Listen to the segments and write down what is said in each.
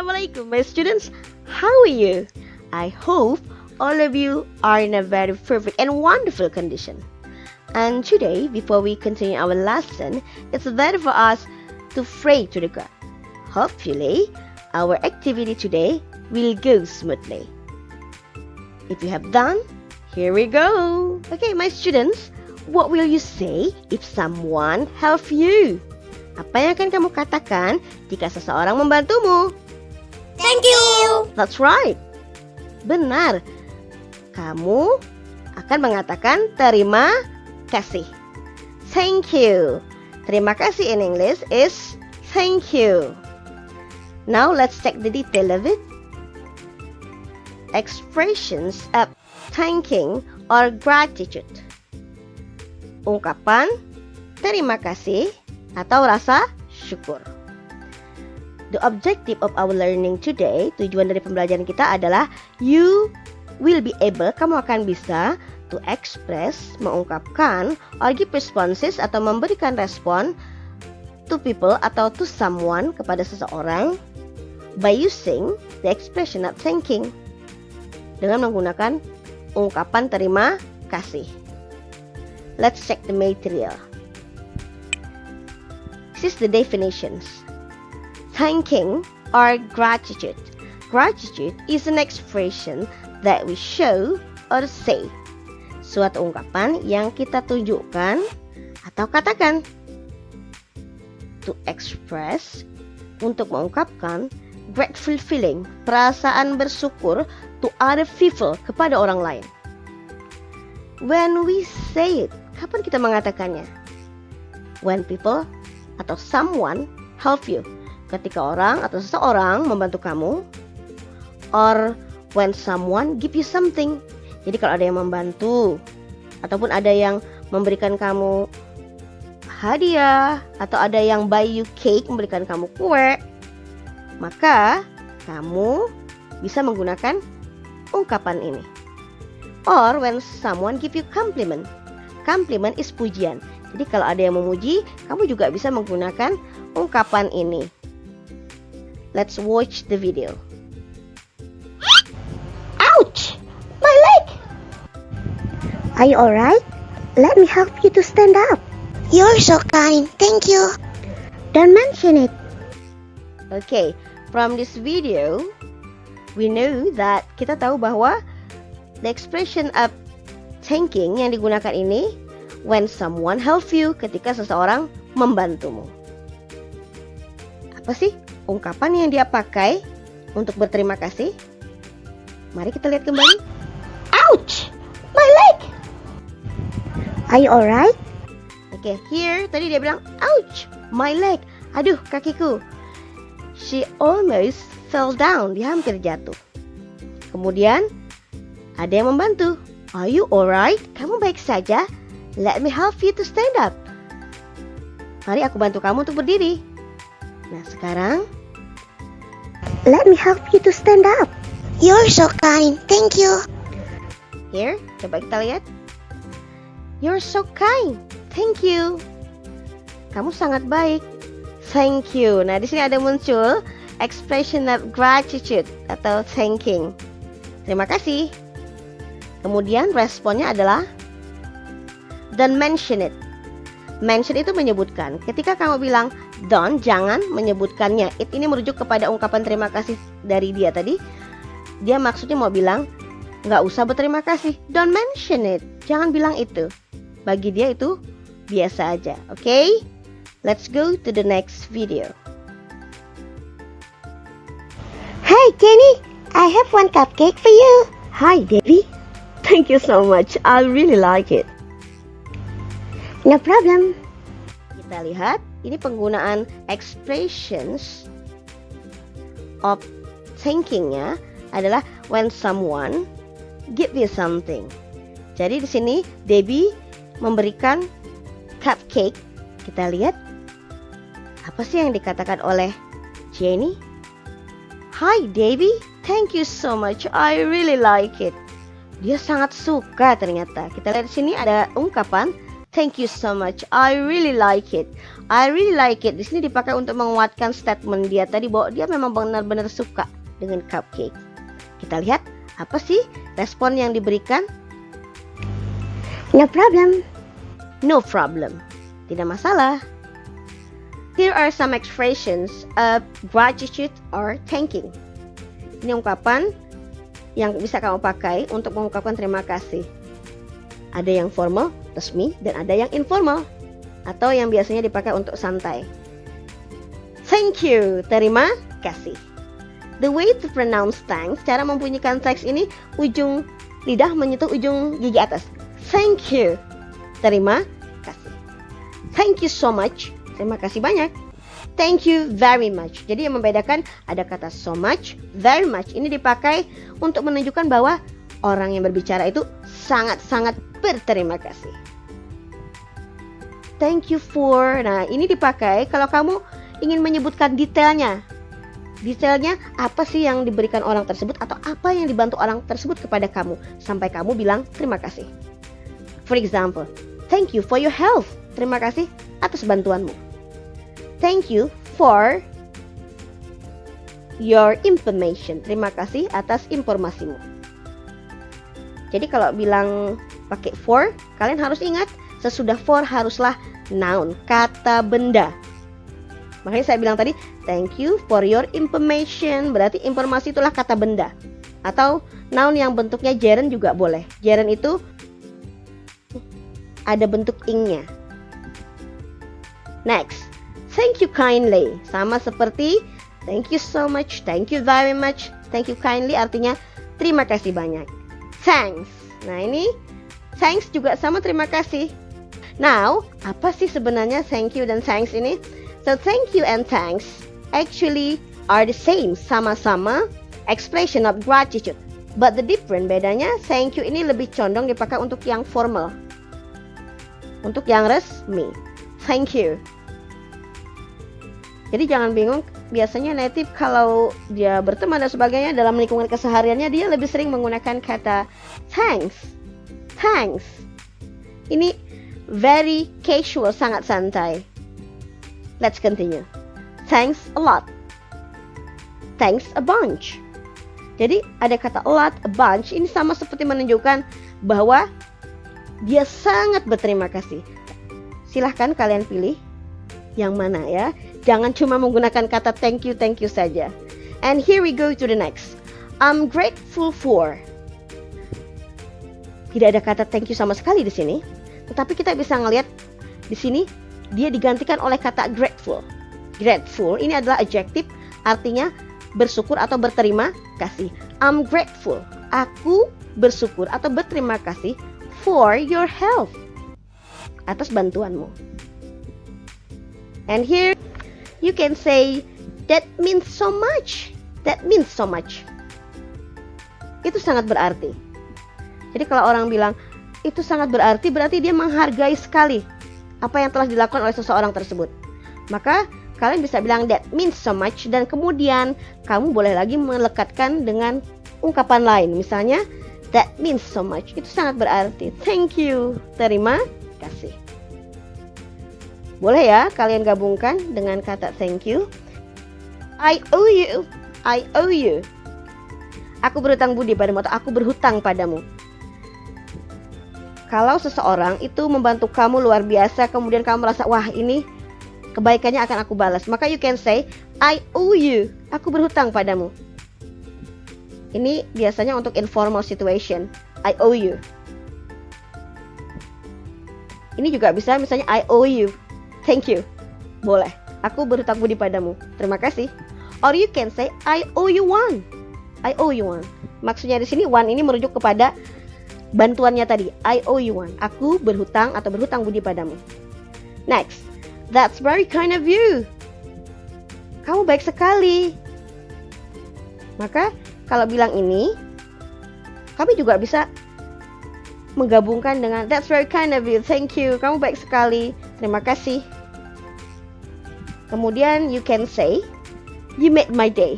Assalamualaikum, my students. How are you? I hope all of you are in a very perfect and wonderful condition. And today, before we continue our lesson, it's better for us to pray to the God. Hopefully, our activity today will go smoothly. If you have done, here we go. Okay, my students, what will you say if someone help you? Apa yang akan kamu katakan jika seseorang membantumu? Thank you. That's right. Benar. Kamu akan mengatakan terima kasih. Thank you. Terima kasih in English is thank you. Now let's check the detail of it. Expressions of thanking or gratitude. Ungkapan terima kasih atau rasa syukur. The objective of our learning today, tujuan dari pembelajaran kita adalah you will be able, kamu akan bisa to express, mengungkapkan, or give responses atau memberikan respon to people atau to someone, kepada seseorang by using the expression of thanking, dengan menggunakan ungkapan terima kasih. Let's check the material. This is the definitions. Thanking or gratitude. Gratitude is an expression that we show or say. Suatu ungkapan yang kita tunjukkan atau katakan. To express, untuk mengungkapkan grateful feeling, perasaan bersyukur to other people, kepada orang lain. When we say it, kapan kita mengatakannya? When people atau someone help you, ketika orang atau seseorang membantu kamu, or when someone give you something. Jadi kalau ada yang membantu ataupun ada yang memberikan kamu hadiah atau ada yang buy you cake, memberikan kamu kue, maka kamu bisa menggunakan ungkapan ini. Or when someone give you compliment. Compliment is pujian. Jadi kalau ada yang memuji, kamu juga bisa menggunakan ungkapan ini. Let's watch the video. Ouch! My leg! Are you alright? Let me help you to stand up. You're so kind. Thank you. Don't mention it. Okay, from this video, we know that kita tahu bahwa the expression of thanking yang digunakan ini when someone help you, ketika seseorang membantumu. Apa sih ungkapan yang dia pakai untuk berterima kasih? Mari kita lihat kembali. Ouch! My leg! Are you alright? Okay, here tadi dia bilang ouch, my leg. Aduh, kakiku. She almost fell down. Dia hampir jatuh. Kemudian ada yang membantu. Are you alright? Kamu baik saja? Let me help you to stand up. Mari aku bantu kamu untuk berdiri. Nah, sekarang Let me help you to stand up. You're so kind. Thank you. here, coba kita lihat. You're so kind. Thank you. Kamu sangat baik. Thank you. Nah, di sini ada muncul expression of gratitude atau thanking. Terima kasih. Kemudian responnya adalah don't mention it. Mention itu menyebutkan. Ketika kamu bilang don't, jangan menyebutkannya. It ini merujuk kepada ungkapan terima kasih dari dia tadi. Dia maksudnya mau bilang nggak usah berterima kasih. Don't mention it. Jangan bilang itu. Bagi dia itu biasa aja. Okay? Let's go to the next video. Hi, Jenny. I have one cupcake for you. Hi, Devi. Thank you so much. I really like it. No problem. Kita lihat, ini penggunaan expressions of thankingnya adalah when someone give you something. Jadi di sini Debbie memberikan cupcake. Kita lihat apa sih yang dikatakan oleh Jenny? Hi Debbie, thank you so much. I really like it. Dia sangat suka ternyata. Kita lihat di sini ada ungkapan thank you so much. I really like it. I really like it. Di sini dipakai untuk menguatkan statement dia tadi bahwa dia memang benar-benar suka dengan cupcake. Kita lihat apa sih respon yang diberikan? No problem. No problem. Tidak masalah. Here are some expressions of gratitude or thanking. Ini ungkapan yang bisa kamu pakai untuk mengungkapkan terima kasih. Ada yang formal, resmi, dan ada yang informal, atau yang biasanya dipakai untuk santai. Thank you, terima kasih. The way to pronounce thanks, cara membunyikan thanks ini, ujung lidah menyentuh ujung gigi atas. Thank you, terima kasih. Thank you so much, terima kasih banyak. Thank you very much. Jadi yang membedakan ada kata so much, very much. Ini dipakai untuk menunjukkan bahwa orang yang berbicara itu sangat-sangat berterima kasih. Thank you for. Nah, ini dipakai kalau kamu ingin menyebutkan detailnya. Detailnya apa sih yang diberikan orang tersebut atau apa yang dibantu orang tersebut kepada kamu sampai kamu bilang terima kasih. For example, thank you for your help. Terima kasih atas bantuanmu. Thank you for your information. Terima kasih atas informasimu. Jadi kalau bilang pakai for, kalian harus ingat sesudah for haruslah noun, kata benda. Makanya saya bilang tadi, thank you for your information. Berarti informasi itulah kata benda. Atau noun yang bentuknya gerund juga boleh. Gerund itu ada bentuk ing-nya. Next, thank you kindly. Sama seperti thank you so much, thank you very much, thank you kindly artinya terima kasih banyak. Thanks. Nah ini thanks juga sama terima kasih. Now, apa sih sebenarnya thank you dan thanks ini? So thank you and thanks actually are the same, sama-sama expression of gratitude. But the different bedanya, thank you ini lebih condong dipakai untuk yang formal. Untuk yang resmi. Thank you. Jadi jangan bingung, biasanya native kalau dia berteman dan sebagainya dalam lingkungan kesehariannya dia lebih sering menggunakan kata thanks. Thanks. Ini very casual, sangat santai. Let's continue. Thanks a lot. Thanks a bunch. Jadi ada kata a lot, a bunch, ini sama seperti menunjukkan bahwa dia sangat berterima kasih. Silahkan kalian pilih yang mana ya. Jangan cuma menggunakan kata thank you saja. And here we go to the next. I'm grateful for. Tidak ada kata thank you sama sekali di sini. Tetapi kita bisa ngelihat di sini dia digantikan oleh kata grateful. Grateful ini adalah adjective, artinya bersyukur atau berterima kasih. I'm grateful. Aku bersyukur atau berterima kasih for your help. Atas bantuanmu. And here you can say that means so much. That means so much. Itu sangat berarti. Jadi kalau orang bilang itu sangat berarti, berarti dia menghargai sekali apa yang telah dilakukan oleh seseorang tersebut. Maka kalian bisa bilang that means so much dan kemudian kamu boleh lagi melekatkan dengan ungkapan lain. Misalnya that means so much. Itu sangat berarti. Thank you. Terima kasih. Boleh ya kalian gabungkan dengan kata thank you. I owe you. I owe you. Aku berhutang budi padamu atau aku berhutang padamu. Kalau seseorang itu membantu kamu luar biasa, kemudian kamu merasa wah ini kebaikannya akan aku balas, maka you can say I owe you. Aku berhutang padamu. Ini biasanya untuk informal situation. I owe you. Ini juga bisa misalnya I owe you. Thank you. Boleh. Aku berhutang budi padamu. Terima kasih. Or you can say I owe you one. I owe you one. Maksudnya di sini one ini merujuk kepada bantuannya tadi. I owe you one. Aku berhutang atau berhutang budi padamu. Next. That's very kind of you. Kamu baik sekali. Maka kalau bilang ini, kami juga bisa menggabungkan dengan that's very kind of you. Thank you. Kamu baik sekali. Terima kasih. Kemudian you can say you made my day.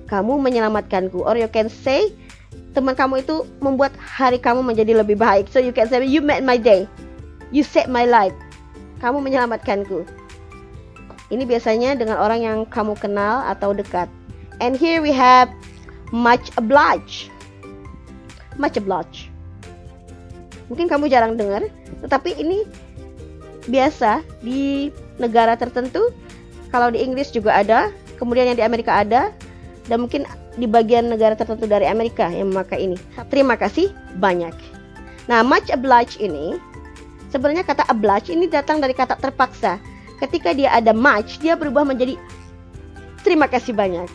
Kamu menyelamatkanku. Or you can say teman kamu itu membuat hari kamu menjadi lebih baik. So you can say you made my day. You saved my life. kamu menyelamatkanku. Ini biasanya dengan orang yang kamu kenal atau dekat. And here we have much obliged. Much obliged. Mungkin kamu jarang dengar, tetapi ini biasa di negara tertentu. Kalau di Inggris juga ada, kemudian yang di Amerika ada, dan mungkin di bagian negara tertentu dari Amerika yang memakai ini. Terima kasih banyak. Nah, much obliged ini, sebenarnya kata obliged ini datang dari kata terpaksa. Ketika dia ada much, dia berubah menjadi terima kasih banyak.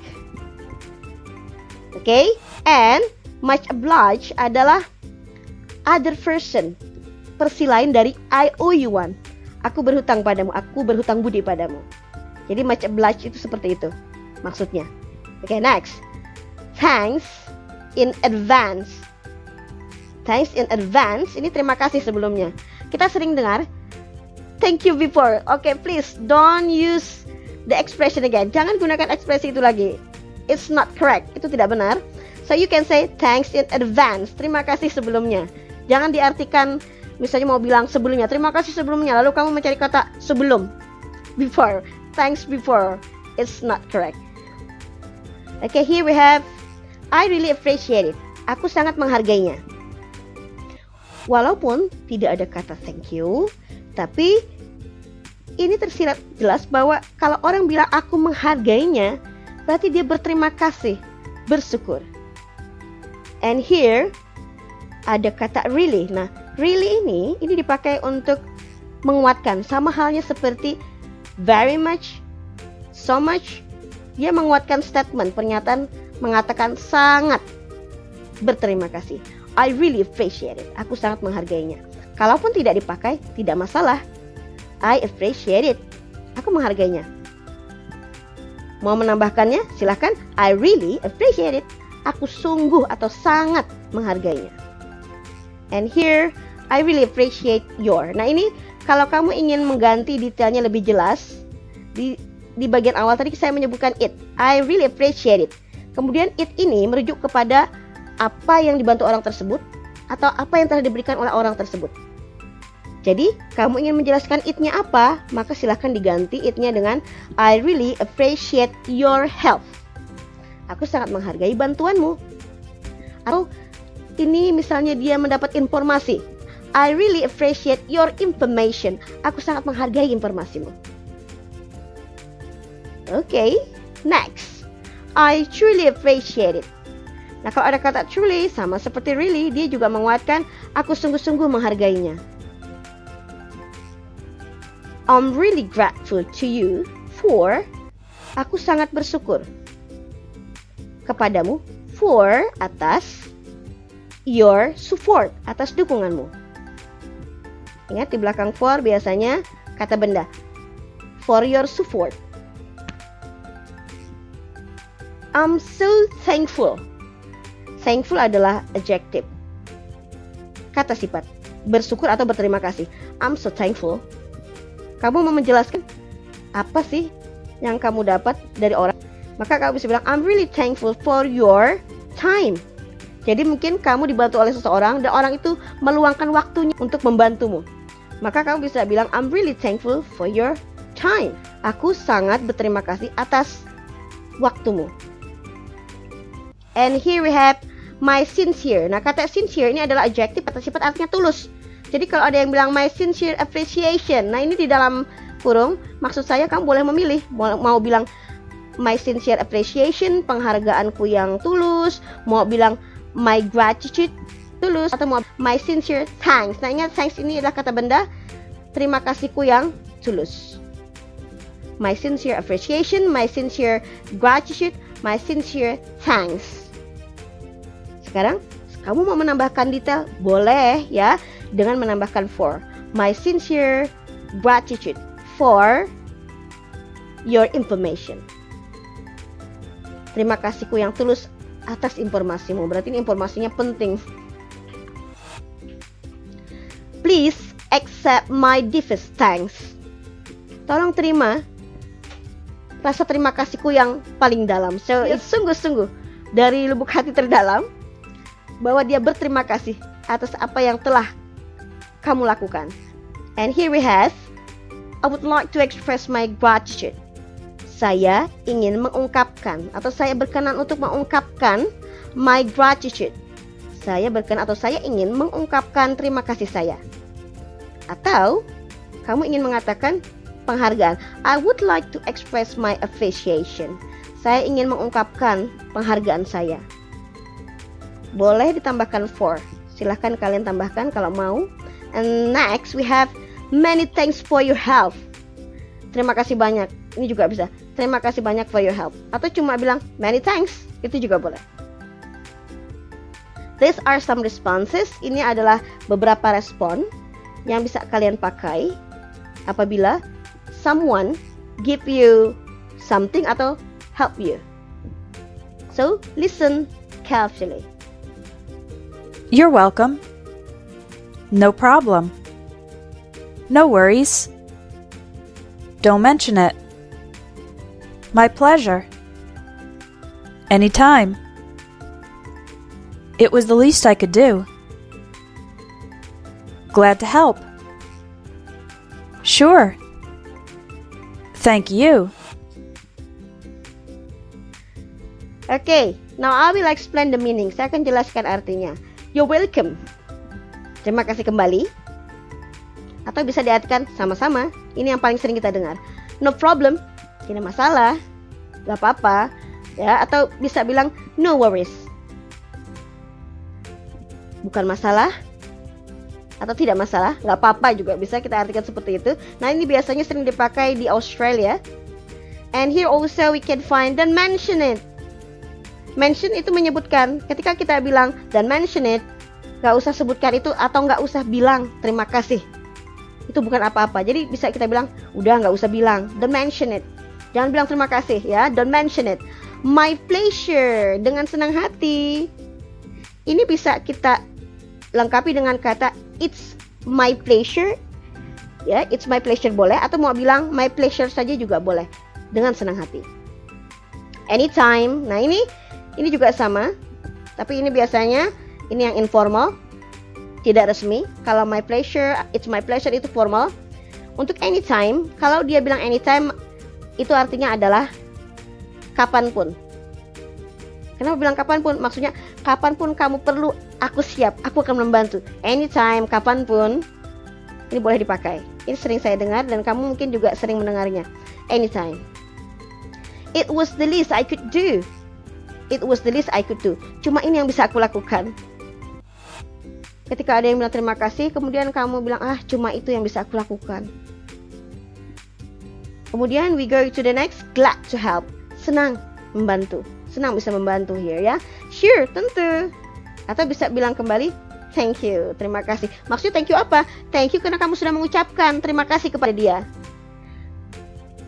Okay? And much obliged adalah other person, versi lain dari I owe you one. Aku berhutang padamu, aku berhutang budi padamu. Jadi much obliged itu seperti itu maksudnya. Okay, next. Thanks in advance. Thanks in advance, ini terima kasih sebelumnya. Kita sering dengar thank you before. Okay, please don't use the expression again. Jangan gunakan ekspresi itu lagi. It's not correct. Itu tidak benar. So you can say thanks in advance. Terima kasih sebelumnya. Jangan diartikan misalnya mau bilang sebelumnya. Terima kasih sebelumnya. Lalu kamu mencari kata sebelum. Before. Thanks before. It's not correct. Okay, here we have I really appreciate it. Aku sangat menghargainya. Walaupun tidak ada kata thank you, tapi ini tersirat jelas bahwa kalau orang bilang aku menghargainya, berarti dia berterima kasih, bersyukur. And here ada kata really. Nah, really ini dipakai untuk menguatkan, sama halnya seperti very much, so much. Dia menguatkan statement, pernyataan mengatakan sangat berterima kasih. I really appreciate it. Aku sangat menghargainya. Kalaupun tidak dipakai, tidak masalah. I appreciate it. Aku menghargainya. Mau menambahkannya? Silakan. I really appreciate it. Aku sungguh atau sangat menghargainya. And here, I really appreciate your. Nah ini, kalau kamu ingin mengganti detailnya lebih jelas, di bagian awal tadi saya menyebutkan it. I really appreciate it. Kemudian it ini merujuk kepada apa yang dibantu orang tersebut atau apa yang telah diberikan oleh orang tersebut. Jadi, kamu ingin menjelaskan it-nya apa, maka silahkan diganti it-nya dengan I really appreciate your help. Aku sangat menghargai bantuanmu. Atau ini misalnya dia mendapat informasi. I really appreciate your information. Aku sangat menghargai informasimu. Okay, next. I truly appreciate it. Nah, kalau ada kata truly sama seperti really, dia juga menguatkan aku sungguh-sungguh menghargainya. I'm really grateful to you for, aku sangat bersyukur kepadamu for, atas your support, atas dukunganmu. Ingat di belakang for biasanya kata benda. For your support. I'm so thankful. Thankful adalah adjective, kata sifat, bersyukur atau berterima kasih. I'm so thankful. Kamu mau menjelaskan apa sih yang kamu dapat dari orang? Maka kamu bisa bilang I'm really thankful for your time. Jadi mungkin kamu dibantu oleh seseorang dan orang itu meluangkan waktunya untuk membantumu. Maka kamu bisa bilang I'm really thankful for your time. Aku sangat berterima kasih atas waktumu. And here we have my sincere. Nah, kata sincere ini adalah adjective atau sifat artinya tulus. Jadi kalau ada yang bilang my sincere appreciation, nah ini di dalam kurung, maksud saya kamu boleh memilih. Mau bilang my sincere appreciation, penghargaanku yang tulus, mau bilang my gratitude, tulus, atau mau my sincere thanks. Nah ingat thanks ini adalah kata benda, terima kasihku yang tulus. My sincere appreciation, my sincere gratitude, my sincere thanks. Sekarang kamu mau menambahkan detail? Boleh ya, dengan menambahkan for. My sincere gratitude for your information. Terima kasihku yang tulus atas informasimu. Berarti ini informasinya penting. Please accept my deepest thanks. Tolong terima rasa terima kasihku yang paling dalam. So, sungguh-sungguh dari lubuk hati terdalam bahwa dia berterima kasih atas apa yang telah kamu lakukan. And here we have I would like to express my gratitude. Saya ingin mengungkapkan atau saya berkenan untuk mengungkapkan my gratitude. Saya berkenan atau saya ingin mengungkapkan terima kasih saya. Atau kamu ingin mengatakan penghargaan. I would like to express my appreciation. Saya ingin mengungkapkan penghargaan saya. Boleh ditambahkan for. Silahkan kalian tambahkan kalau mau. And next we have many thanks for your help. Terima kasih banyak. Ini juga bisa. Terima kasih banyak for your help. Atau cuma bilang many thanks. Itu juga boleh. These are some responses. Ini adalah beberapa respon yang bisa kalian pakai apabila someone give you something atau help you. So, listen carefully. You're welcome. No problem. No worries. Don't mention it. My pleasure. Anytime. It was the least I could do. Glad to help. Sure. Thank you. Okay, now I will explain the meaning. Saya akan jelaskan artinya. You're welcome. Terima kasih kembali. Atau bisa diartikan sama-sama. Ini yang paling sering kita dengar. No problem. Tidak masalah. Gak apa-apa. Ya, atau bisa bilang no worries. Bukan masalah. Atau tidak masalah. Gak apa-apa juga bisa kita artikan seperti itu. Nah, ini biasanya sering dipakai di Australia. And here also we can find don't mention it. Mention itu menyebutkan. Ketika kita bilang don't mention it, gak usah sebutkan itu atau gak usah bilang terima kasih. Itu bukan apa-apa. Jadi bisa kita bilang, udah gak usah bilang. Don't mention it. Jangan bilang terima kasih ya. Don't mention it. My pleasure. Dengan senang hati. Ini bisa kita lengkapi dengan kata it's my pleasure. Ya, it's my pleasure boleh. Atau mau bilang my pleasure saja juga boleh. Dengan senang hati. Anytime. Nah ini juga sama. Tapi ini biasanya ini yang informal. Tidak resmi. Kalau my pleasure, it's my pleasure itu formal. Untuk anytime, kalau dia bilang anytime, itu artinya adalah kapanpun. Kenapa bilang kapanpun? Maksudnya kapanpun kamu perlu, aku siap, aku akan membantu. Anytime, kapanpun. Ini boleh dipakai. Ini sering saya dengar dan kamu mungkin juga sering mendengarnya. Anytime. It was the least I could do. It was the least I could do. Cuma ini yang bisa aku lakukan. Ketika ada yang bilang terima kasih, kemudian kamu bilang, cuma itu yang bisa aku lakukan. Kemudian we go to the next, glad to help. Senang membantu. Senang bisa membantu here ya. Sure, tentu. Atau bisa bilang kembali, thank you, terima kasih. Maksudnya thank you apa? Thank you karena kamu sudah mengucapkan terima kasih kepada dia.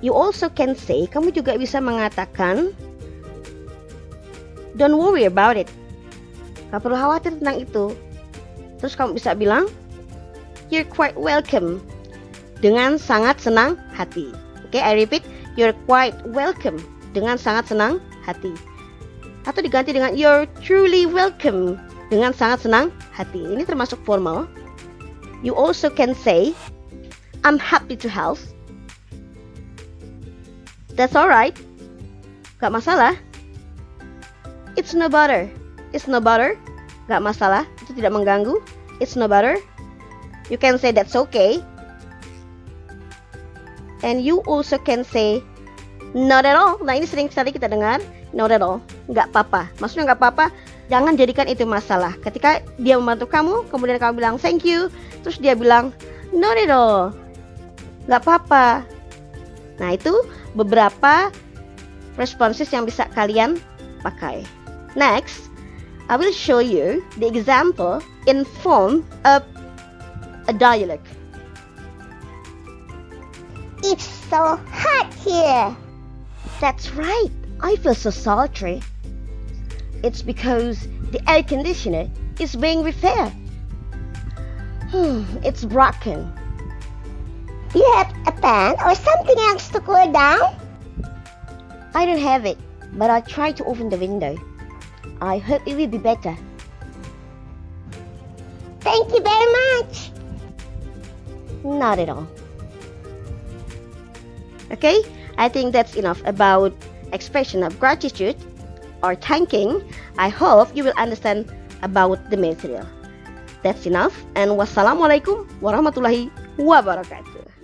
You also can say, kamu juga bisa mengatakan, don't worry about it. Gak perlu khawatir tentang itu. Terus kamu bisa bilang, you're quite welcome. Dengan sangat senang hati. Oke, I repeat, you're quite welcome. Dengan sangat senang hati. Atau diganti dengan you're truly welcome. Dengan sangat senang hati. Ini termasuk formal. You also can say, I'm happy to help. That's alright. Gak masalah. It's no bother. It's no bother. Gak masalah. Itu tidak mengganggu. It's no bother. You can say that's okay. And you also can say not at all. Nah ini sering sekali kita dengar. Not at all. Gak apa-apa. Maksudnya gak apa-apa. Jangan jadikan itu masalah. Ketika dia membantu kamu, kemudian kamu bilang thank you. Terus dia bilang not at all. Gak apa-apa. Nah itu beberapa responses yang bisa kalian pakai. Next, I will show you the example in form of a dialect. It's so hot here. That's right. I feel so sultry. It's because the air conditioner is being repaired. It's broken. Do you have a fan or something else to cool down? I don't have it, but I'll try to open the window. I hope it will be better. Thank you very much. Not at all. Okay, I think that's enough about expression of gratitude or thanking. I hope you will understand about the material. That's enough, and wassalamualaikum warahmatullahi wabarakatuh.